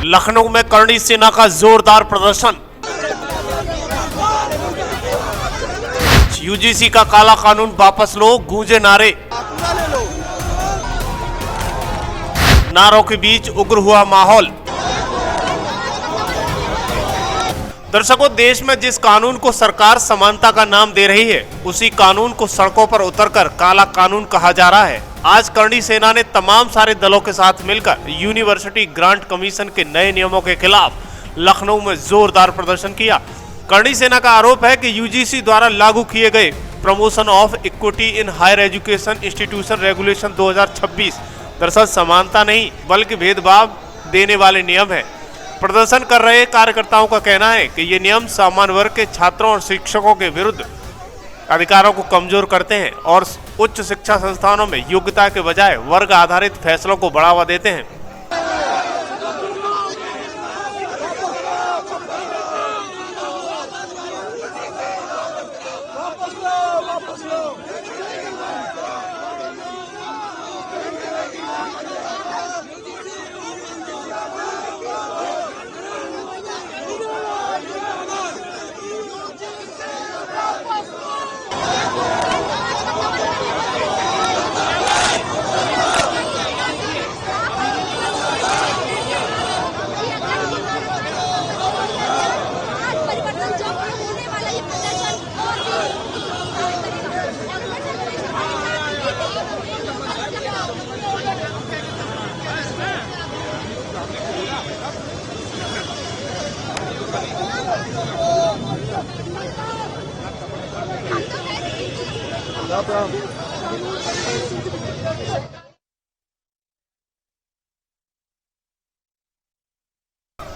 लखनऊ में करणी सेना का जोरदार प्रदर्शन। यूजीसी का काला कानून वापस लो, गूंजे नारे। नारों के बीच उग्र हुआ माहौल। दर्शकों, देश में जिस कानून को सरकार समानता का नाम दे रही है, उसी कानून को सड़कों पर उतरकर काला कानून कहा जा रहा है। आज करणी सेना ने तमाम सारे दलों के साथ मिलकर यूनिवर्सिटी ग्रांट कमीशन के नए नियमों के खिलाफ लखनऊ में जोरदार प्रदर्शन किया। करणी सेना का आरोप है कि यूजीसी द्वारा लागू किए गए promotion of equity in higher education institution regulation 2026 दरअसल समानता नहीं बल्कि भेदभाव देने वाले नियम है। प्रदर्शन कर रहे कार्यकर्ताओं का कहना है कि ये नियम सामान्य वर्ग के छात्रों और शिक्षकों के विरुद्ध अधिकारों को कमजोर करते हैं और उच्च शिक्षा संस्थानों में योग्यता के बजाय वर्ग आधारित फैसलों को बढ़ावा देते हैं।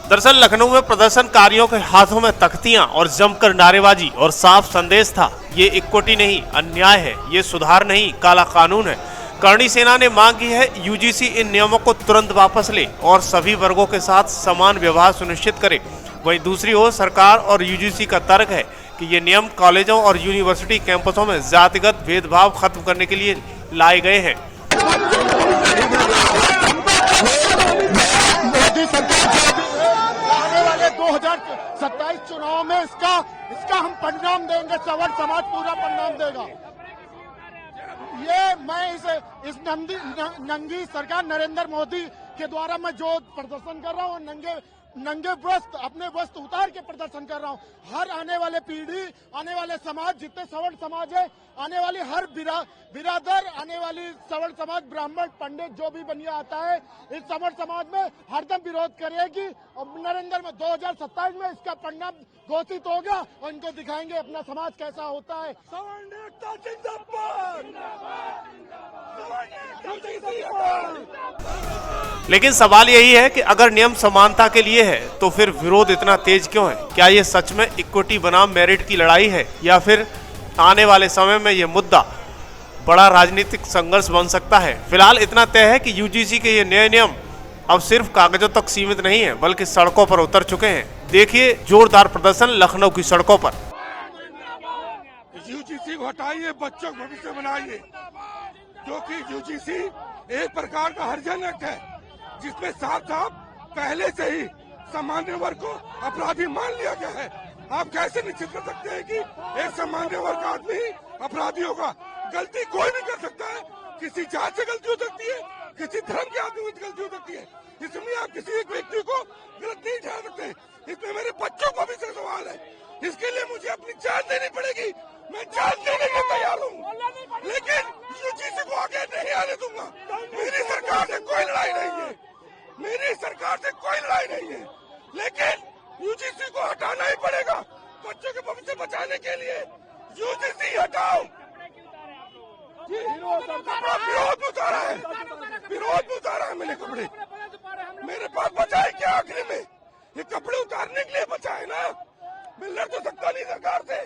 दरअसल लखनऊ में प्रदर्शनकारियों के हाथों में तख्तियां और जमकर नारेबाजी और साफ संदेश था, ये इक्विटी नहीं अन्याय है, ये सुधार नहीं काला कानून है। करणी सेना ने मांग की है यूजीसी इन नियमों को तुरंत वापस ले और सभी वर्गों के साथ समान व्यवहार सुनिश्चित करे। वहीं दूसरी ओर सरकार और यूजीसी का तर्क है कि ये नियम कॉलेजों और यूनिवर्सिटी कैंपसों में जातिगत भेदभाव खत्म करने के लिए लाए गए हैं। मोदी सरकार आने वाले 2027 चुनाव में इसका हम परिणाम देंगे, सवर्ण समाज पूरा परिणाम देगा। ये मैं इस नंगी सरकार नरेंद्र मोदी के द्वारा मैं जो प्रदर्शन कर रहा हूँ, नंगे वस्त्र अपने वस्त्र उतार के प्रदर्शन कर रहा हूँ। हर आने वाले पीढ़ी, आने वाले समाज, जितने सवर्ण समाज है, आने वाली हर बिरादर, आने वाली सवर्ण समाज, ब्राह्मण, पंडित जो भी बनिया आता है, इस सवर्ण समाज में हरदम विरोध करेगी और नरेंद्र में 2027 में इसका परिणाम घोषित होगा और इनको दिखाएंगे अपना समाज कैसा होता है। सवर्ण एकता जिंदाबाद। लेकिन सवाल यही है कि अगर नियम समानता के लिए है तो फिर विरोध इतना तेज क्यों है? क्या ये सच में इक्विटी बनाम मेरिट की लड़ाई है या फिर आने वाले समय में ये मुद्दा बड़ा राजनीतिक संघर्ष बन सकता है? फिलहाल इतना तय है कि यूजीसी के ये नए नियम अब सिर्फ कागजों तक सीमित नहीं है बल्कि सड़कों पर उतर चुके हैं। देखिए जोरदार प्रदर्शन लखनऊ की सड़कों पर। यूजीसी को हटाइए, बच्चों को भविष्य बनाइए, जो कि यूजीसी एक प्रकार का हरिजन एक्ट है जिसमें साफ साफ पहले से ही सामान्य वर्ग को अपराधी मान लिया गया है। आप कैसे निश्चित कर सकते हैं कि एक सामान्य वर्ग का आदमी ही अपराधी होगा? गलती कोई भी कर सकता है, किसी जात से गलती हो सकती है, किसी धर्म के आदमी से गलती हो सकती है, इसमें आप किसी एक व्यक्ति को गलत नहीं ठहरा सकते। इसमें मेरे बच्चों को भी सवाल है, इसके लिए मुझे अपनी जान देनी पड़ेगी, मैं जान देने के तैयार हूँ, लेकिन यूजीसी को आगे नहीं आने दूंगा। मेरी सरकार से कोई लड़ाई नहीं है, मेरी सरकार से कोई लड़ाई नहीं है, लेकिन यूजीसी को हटाना ही पड़ेगा बच्चों के भविष्य बचाने के लिए। यूजीसी हटाओ। विरोध में उतारा है, विरोध में उतारा है मैंने कपड़े, मेरे पास बचा है क्या? आखिरी में ये कपड़े उतारने के लिए बचा है ना। मैं लड़ तो सकता नहीं सरकार से,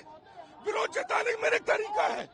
विरोध जताने का मेरा तरीका है।